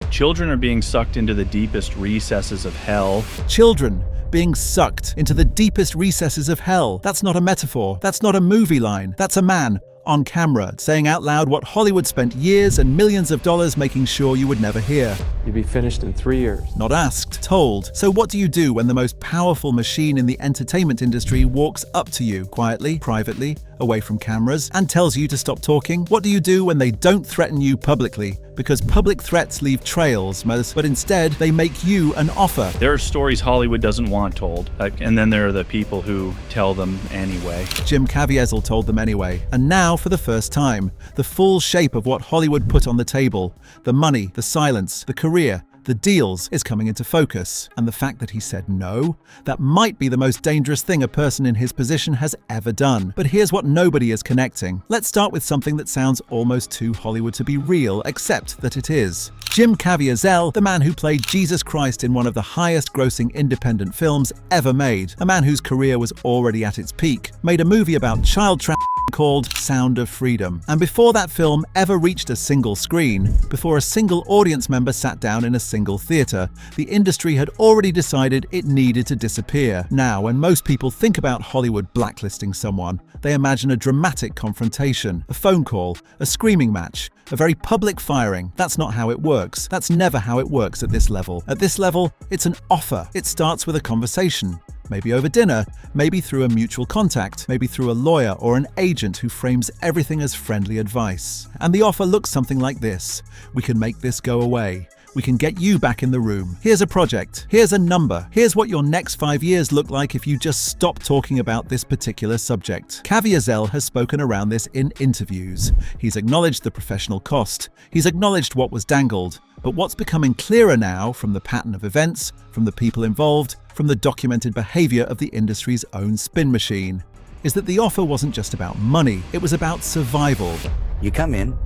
Children are being sucked into the deepest recesses of hell. Children being sucked into the deepest recesses of hell. That's not a metaphor. That's not a movie line. That's a man on camera saying out loud what Hollywood spent years and millions of dollars making sure you would never hear. You'd be finished in 3 years. Not asked, told. So what do you do when the most powerful machine in the entertainment industry walks up to you quietly, privately, away from cameras, and tells you to stop talking? What do you do when they don't threaten you publicly? Because public threats leave trails, but instead they make you an offer. There are stories Hollywood doesn't want told, and then there are the people who tell them anyway. Jim Caviezel told them anyway. And now, for the first time, the full shape of what Hollywood put on the table, the money, the silence, the career, the deals, is coming into focus. And the fact that he said no, that might be the most dangerous thing a person in his position has ever done. But here's what nobody is connecting. Let's start with something that sounds almost too Hollywood to be real, except that it is. Jim Caviezel, the man who played Jesus Christ in one of the highest-grossing independent films ever made, a man whose career was already at its peak, made a movie about child trafficking called Sound of Freedom. And before that film ever reached a single screen, before a single audience member sat down in a single theater, the industry had already decided it needed to disappear. Now, when most people think about Hollywood blacklisting someone, they imagine a dramatic confrontation, a phone call, a screaming match, a very public firing. That's not how it works. That's never how it works at this level. At this level, it's an offer. It starts with a conversation. Maybe over dinner, maybe through a mutual contact, maybe through a lawyer or an agent who frames everything as friendly advice. And the offer looks something like this. We can make this go away. We can get you back in the room. Here's a project. Here's a number. Here's what your next 5 years look like if you just stop talking about this particular subject. Caviezel has spoken around this in interviews. He's acknowledged the professional cost. He's acknowledged what was dangled. But what's becoming clearer now from the pattern of events, from the people involved, from the documented behavior of the industry's own spin machine, is that the offer wasn't just about money, it was about survival. You come in,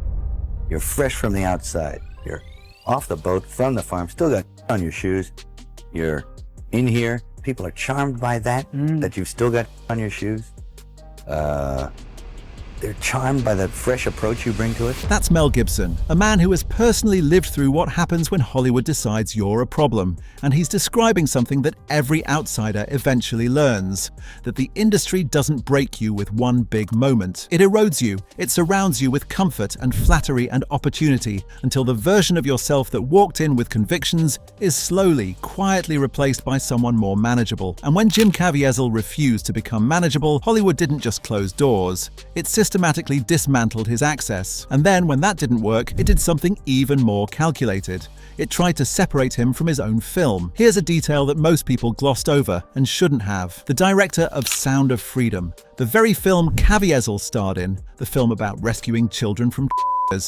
you're fresh from the outside, you're off the boat, from the farm, still got on your shoes, you're in here, people are charmed by that, that you've still got on your shoes. They're charmed by the fresh approach you bring to it. That's Mel Gibson, a man who has personally lived through what happens when Hollywood decides you're a problem. And he's describing something that every outsider eventually learns, that the industry doesn't break you with one big moment. It erodes you. It surrounds you with comfort and flattery and opportunity until the version of yourself that walked in with convictions is slowly, quietly replaced by someone more manageable. And when Jim Caviezel refused to become manageable, Hollywood didn't just close doors. It systematically dismantled his access. And then, when that didn't work, it did something even more calculated. It tried to separate him from his own film. Here's a detail that most people glossed over and shouldn't have. The director of Sound of Freedom, the very film Caviezel starred in, the film about rescuing children from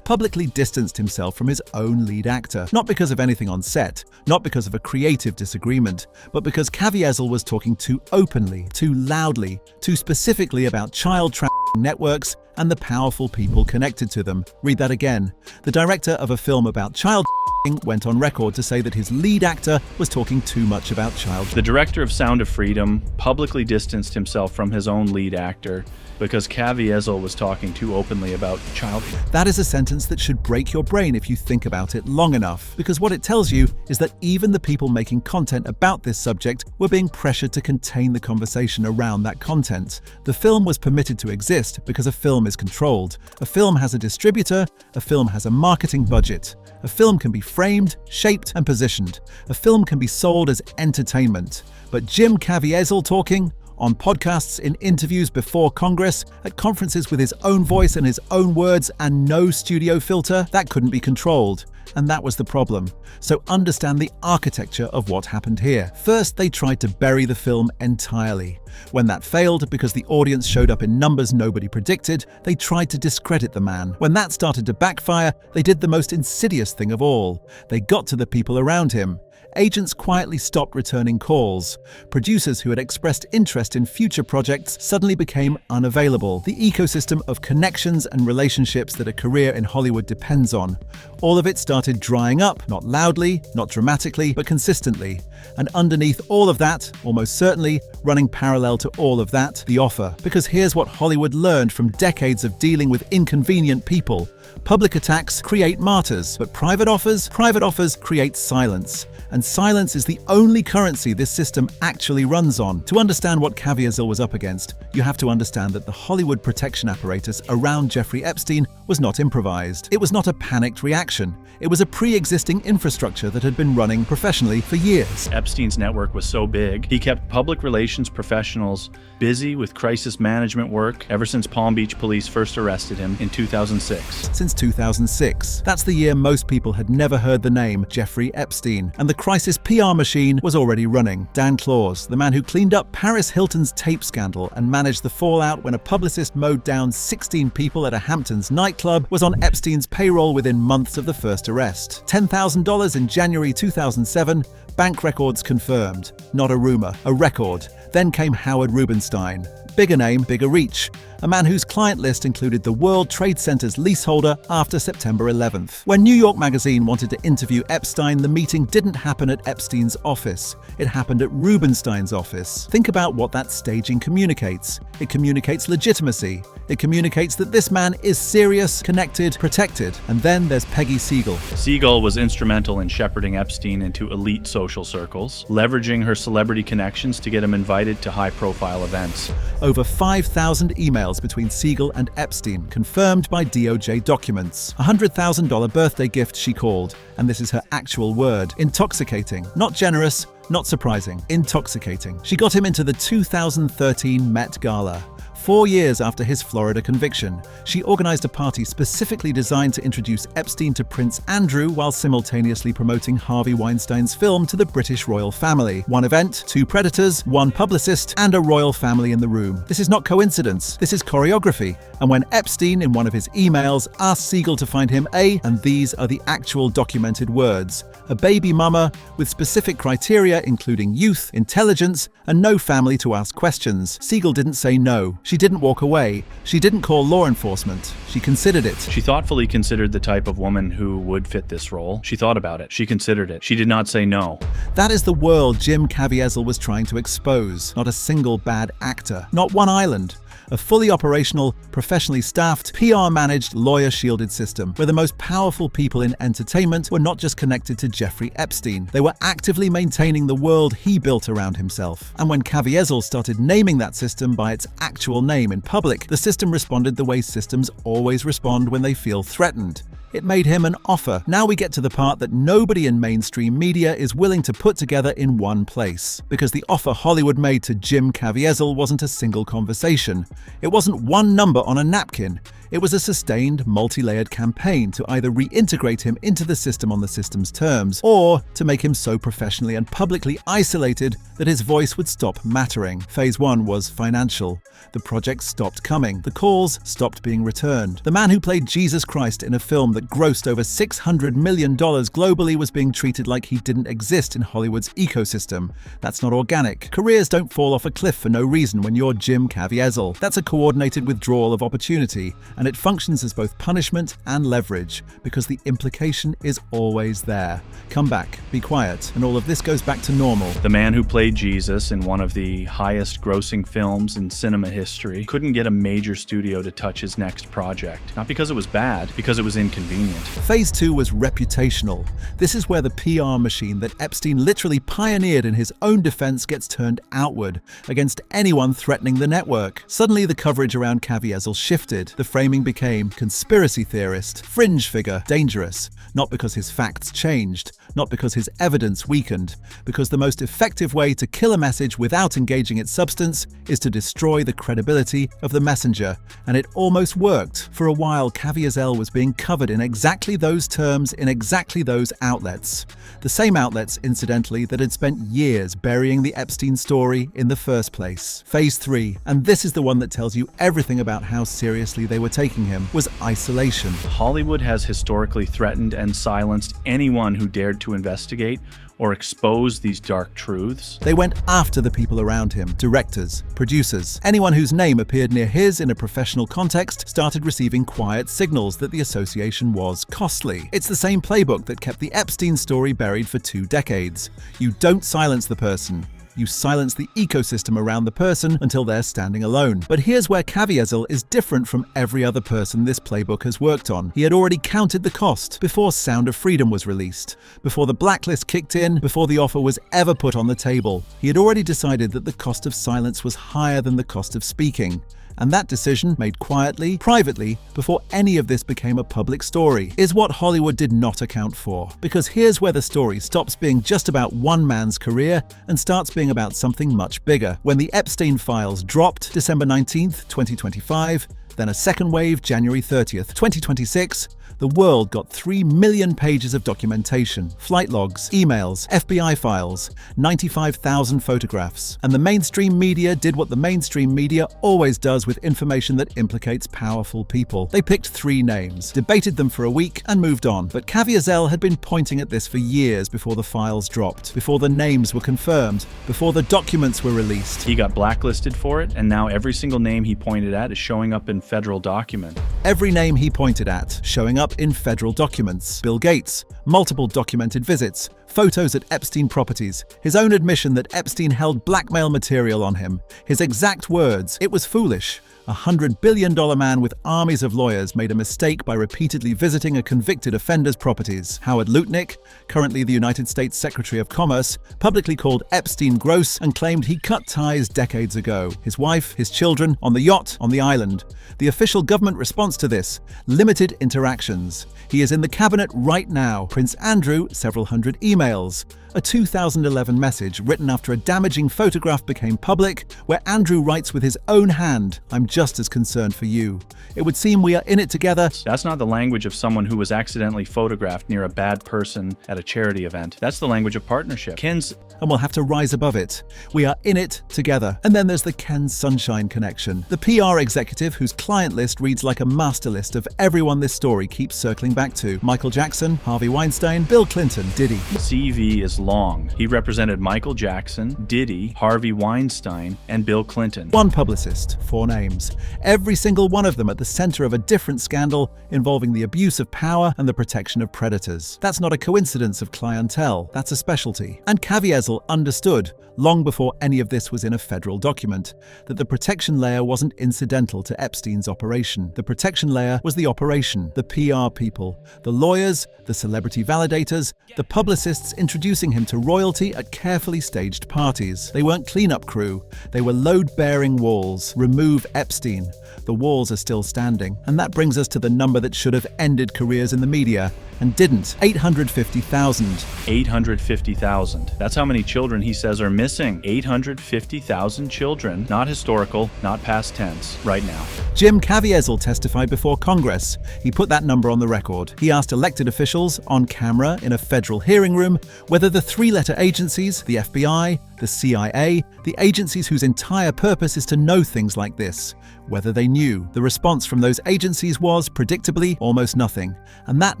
publicly distanced himself from his own lead actor. Not because of anything on set, not because of a creative disagreement, but because Caviezel was talking too openly, too loudly, too specifically about child trafficking networks and the powerful people connected to them. Read that again. The director of a film about child trafficking went on record to say that his lead actor was talking too much about child. The director of Sound of Freedom publicly distanced himself from his own lead actor because Caviezel was talking too openly about child. That is a sentence that should break your brain if you think about it long enough, because what it tells you is that even the people making content about this subject were being pressured to contain the conversation around that content. The film was permitted to exist because a film is controlled. A film has a distributor, a film has a marketing budget. A film can be framed, shaped, and positioned. A film can be sold as entertainment. But Jim Caviezel talking on podcasts, in interviews before Congress, at conferences with his own voice and his own words and no studio filter, that couldn't be controlled. And that was the problem. So understand the architecture of what happened here. First, they tried to bury the film entirely. When that failed, because the audience showed up in numbers nobody predicted, they tried to discredit the man. When that started to backfire, they did the most insidious thing of all. They got to the people around him. agents quietly stopped returning calls. Producers who had expressed interest in future projects suddenly became unavailable. The ecosystem of connections and relationships that a career in Hollywood depends on. All of it started drying up, not loudly, not dramatically, but consistently. And underneath all of that, almost certainly, running parallel to all of that, the offer. Because here's what Hollywood learned from decades of dealing with inconvenient people. Public attacks create martyrs, but private offers create silence. And silence is the only currency this system actually runs on. To understand what Caviezel was up against, you have to understand that the Hollywood protection apparatus around Jeffrey Epstein was not improvised. It was not a panicked reaction. It was a pre-existing infrastructure that had been running professionally for years. Epstein's network was so big, he kept public relations professionals busy with crisis management work ever since Palm Beach police first arrested him in 2006. Since 2006. That's the year most people had never heard the name Jeffrey Epstein. And the crisis PR machine was already running. Dan Claus, the man who cleaned up Paris Hilton's tape scandal and managed the fallout when a publicist mowed down 16 people at a Hamptons nightclub, was on Epstein's payroll within months of the first arrest. $10,000 in January 2007, bank records confirmed. Not a rumor, a record. Then came Howard Rubenstein. Bigger name, bigger reach. A man whose client list included the World Trade Center's leaseholder after September 11th. When New York Magazine wanted to interview Epstein, the meeting didn't happen at Epstein's office. It happened at Rubenstein's office. Think about what that staging communicates. It communicates legitimacy. It communicates that this man is serious, connected, protected. And then there's Peggy Siegel. Siegel was instrumental in shepherding Epstein into elite social circles, leveraging her celebrity connections to get him invited to high-profile events. Over 5,000 emails between Siegel and Epstein, confirmed by DOJ documents. A $100,000 birthday gift, she called, and this is her actual word. Intoxicating. Not generous, not surprising. Intoxicating. She got him into the 2013 Met Gala. 4 years after his Florida conviction, she organized a party specifically designed to introduce Epstein to Prince Andrew while simultaneously promoting Harvey Weinstein's film to the British royal family. One event, 2 predators, 1 publicist, and a royal family in the room. This is not coincidence. This is choreography. And when Epstein, in one of his emails, asked Siegel to find him and these are the actual documented words, a baby mama with specific criteria including youth, intelligence, and no family to ask questions. Siegel didn't say no. She didn't walk away. She didn't call law enforcement. She considered it. She thoughtfully considered the type of woman who would fit this role. She thought about it. She considered it. She did not say no. That is the world Jim Caviezel was trying to expose. Not a single bad actor. Not one island. A fully operational, professionally staffed, PR-managed, lawyer-shielded system where the most powerful people in entertainment were not just connected to Jeffrey Epstein. They were actively maintaining the world he built around himself. And when Caviezel started naming that system by its actual name in public, the system responded the way systems always respond when they feel threatened. It made him an offer. Now we get to the part that nobody in mainstream media is willing to put together in one place. Because the offer Hollywood made to Jim Caviezel wasn't a single conversation. It wasn't one number on a napkin. It was a sustained, multi-layered campaign to either reintegrate him into the system on the system's terms, or to make him so professionally and publicly isolated that his voice would stop mattering. Phase 1 was financial. The project stopped coming. The calls stopped being returned. The man who played Jesus Christ in a film that grossed over $600 million globally was being treated like he didn't exist in Hollywood's ecosystem. That's not organic. Careers don't fall off a cliff for no reason when you're Jim Caviezel. That's a coordinated withdrawal of opportunity, and it functions as both punishment and leverage, because the implication is always there. Come back, be quiet, and all of this goes back to normal. The man who played Jesus in one of the highest grossing films in cinema history couldn't get a major studio to touch his next project. Not because it was bad, because it was inconvenient. Phase 2 was reputational. This is where the PR machine that Epstein literally pioneered in his own defense gets turned outward against anyone threatening the network. Suddenly the coverage around Caviezel shifted. The framing became conspiracy theorist, fringe figure, dangerous. Not because his facts changed, not because his evidence weakened, because the most effective way to kill a message without engaging its substance is to destroy the credibility of the messenger. And it almost worked. For a while, Caviezel was being covered in exactly those terms in exactly those outlets. The same outlets, incidentally, that had spent years burying the Epstein story in the first place. Phase 3, and this is the one that tells you everything about how seriously they were taken. overtaking him was isolation. Hollywood has historically threatened and silenced anyone who dared to investigate or expose these dark truths. They went after the people around him, directors, producers. Anyone whose name appeared near his in a professional context started receiving quiet signals that the association was costly. It's the same playbook that kept the Epstein story buried for 2 decades. You don't silence the person. You silence the ecosystem around the person until they're standing alone. But here's where Caviezel is different from every other person this playbook has worked on. He had already counted the cost before Sound of Freedom was released, before the blacklist kicked in, before the offer was ever put on the table. He had already decided that the cost of silence was higher than the cost of speaking. And that decision, made quietly, privately, before any of this became a public story, is what Hollywood did not account for. Because here's where the story stops being just about one man's career and starts being about something much bigger. When the Epstein files dropped December 19th, 2025, then a second wave January 30th, 2026, the world got 3 million pages of documentation, flight logs, emails, FBI files, 95,000 photographs. And the mainstream media did what the mainstream media always does with information that implicates powerful people. They picked 3 names, debated them for a week, and moved on. But Caviezel had been pointing at this for years before the files dropped, before the names were confirmed, before the documents were released. He got blacklisted for it, and now every single name he pointed at is showing up in federal document. Every name he pointed at showing up in federal documents. Bill Gates, multiple documented visits, photos at Epstein properties, his own admission that Epstein held blackmail material on him, his exact words, "It was foolish. A $100 billion man with armies of lawyers made a mistake by repeatedly visiting a convicted offender's properties." Howard Lutnick, currently the United States Secretary of Commerce, publicly called Epstein gross and claimed he cut ties decades ago. His wife, his children, on the yacht, on the island. The official government response to this? Limited interactions. He is in the cabinet right now. Prince Andrew, several hundred emails. A 2011 message written after a damaging photograph became public, where Andrew writes with his own hand, "I'm just as concerned for you. It would seem we are in it together." That's not the language of someone who was accidentally photographed near a bad person at a charity event. That's the language of partnership. Ken's And we'll have to rise above it. We are in it together. And then there's the Ken Sunshine connection. The PR executive whose client list reads like a master list of everyone this story keeps circling back to. Michael Jackson, Harvey Weinstein, Bill Clinton, Diddy. CV is long. He represented Michael Jackson, Diddy, Harvey Weinstein, and Bill Clinton. 1 publicist, 4 names. Every single one of them at the center of a different scandal involving the abuse of power and the protection of predators. That's not a coincidence of clientele. That's a specialty. And Caviezel understood, long before any of this was in a federal document, that the protection layer wasn't incidental to Epstein's operation. The protection layer was the operation, the PR people, the lawyers, the celebrity validators, the publicists introducing him to royalty at carefully staged parties. They weren't cleanup crew, they were load-bearing walls. Remove Epstein. The walls are still standing. And that brings us to the number that should have ended careers in the media, and didn't. 850,000. 850,000. That's how many children he says are missing. 850,000 children. Not historical, not past tense, right now. Jim Caviezel testified before Congress. He put that number on the record. He asked elected officials, on camera, in a federal hearing room, whether the 3-letter agencies, the FBI, the CIA, the agencies whose entire purpose is to know things like this, whether they knew. The response from those agencies was, predictably, almost nothing. And that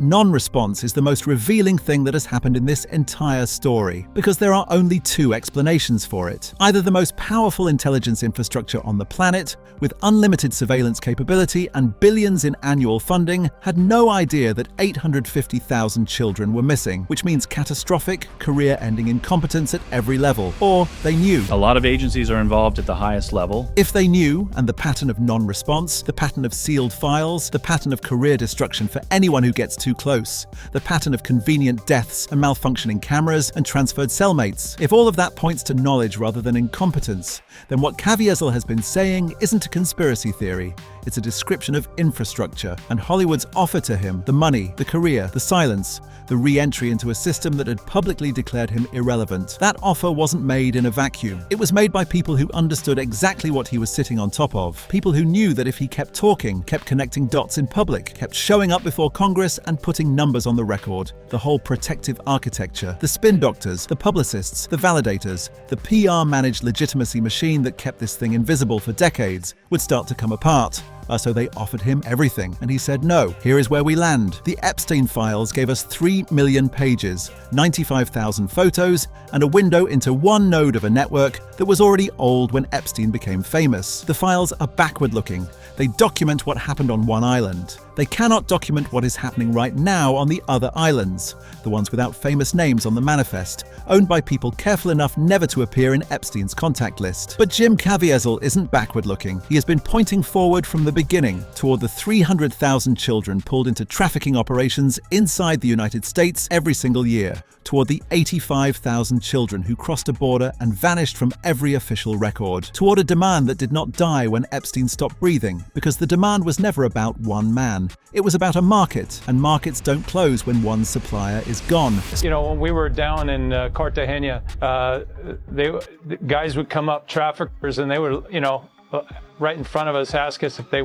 non-response is the most revealing thing that has happened in this entire story, because there are only 2 explanations for it. Either the most powerful intelligence infrastructure on the planet, with unlimited surveillance capability and billions in annual funding, had no idea that 850,000 children were missing, which means catastrophic, career-ending incompetence at every level. Or they knew. A lot of agencies are involved at the highest level. If they knew, and the pattern of non-response, the pattern of sealed files, the pattern of career destruction for anyone who gets too close, the pattern of convenient deaths and malfunctioning cameras and transferred cellmates, if all of that points to knowledge rather than incompetence, then what Caviezel has been saying isn't a conspiracy theory. It's a description of infrastructure, and Hollywood's offer to him, the money, the career, the silence, the re-entry into a system that had publicly declared him irrelevant. That offer wasn't made in a vacuum. It was made by people who understood exactly what he was sitting on top of. People who knew that if he kept talking, kept connecting dots in public, kept showing up before Congress and putting numbers on the record, the whole protective architecture, the spin doctors, the publicists, the validators, the PR-managed legitimacy machine that kept this thing invisible for decades, would start to come apart. So they offered him everything, and he said no. Here is where we land. The Epstein files gave us 3 million pages, 95,000 photos, and a window into one node of a network that was already old when Epstein became famous. The files are backward-looking. They document what happened on one island. They cannot document what is happening right now on the other islands, the ones without famous names on the manifest, owned by people careful enough never to appear in Epstein's contact list. But Jim Caviezel isn't backward-looking. He has been pointing forward from the beginning toward the 300,000 children pulled into trafficking operations inside the United States every single year, toward the 85,000 children who crossed a border and vanished from every official record, toward a demand that did not die when Epstein stopped breathing, because the demand was never about one man. It was about a market, and markets don't close when one supplier is gone. You know, when we were down in Cartagena, the guys would come up, traffickers, and they would, right in front of us, ask us if we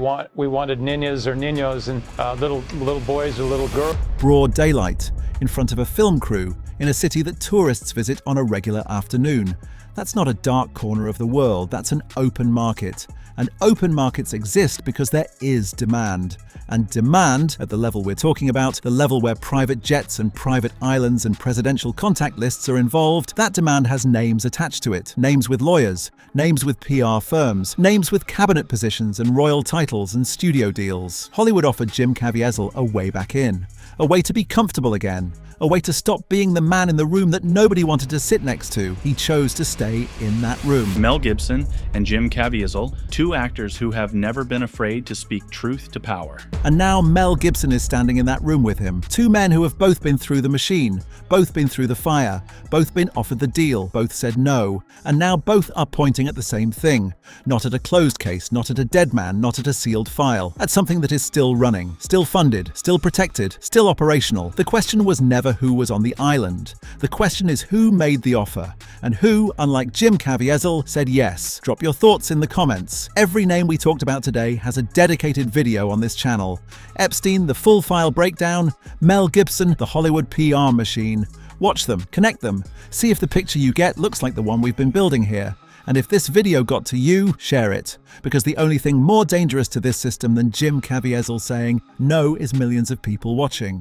wanted niñas or niños, and little boys or little girls. Broad daylight, in front of a film crew, in a city that tourists visit on a regular afternoon. That's not a dark corner of the world, that's an open market. And open markets exist because there is demand. And demand, at the level we're talking about, the level where private jets and private islands and presidential contact lists are involved, that demand has names attached to it. Names with lawyers, names with PR firms, names with cabinet positions and royal titles and studio deals. Hollywood offered Jim Caviezel a way back in, a way to be comfortable again, a way to stop being the man in the room that nobody wanted to sit next to. He chose to stay in that room. Mel Gibson and Jim Caviezel, two actors who have never been afraid to speak truth to power. And now Mel Gibson is standing in that room with him. Two men who have both been through the machine, both been through the fire, both been offered the deal, both said no, and now both are pointing at the same thing. Not at a closed case, not at a dead man, not at a sealed file. At something that is still running, still funded, still protected, still operational. The question was never who was on the island. The question is who made the offer, and who, unlike Jim Caviezel, said yes. Drop your thoughts in the comments. Every name we talked about today has a dedicated video on this channel. Epstein, the full file breakdown. Mel Gibson, the Hollywood PR machine. Watch them, connect them, see if the picture you get looks like the one we've been building here. And if this video got to you, share it. Because the only thing more dangerous to this system than Jim Caviezel saying no is millions of people watching.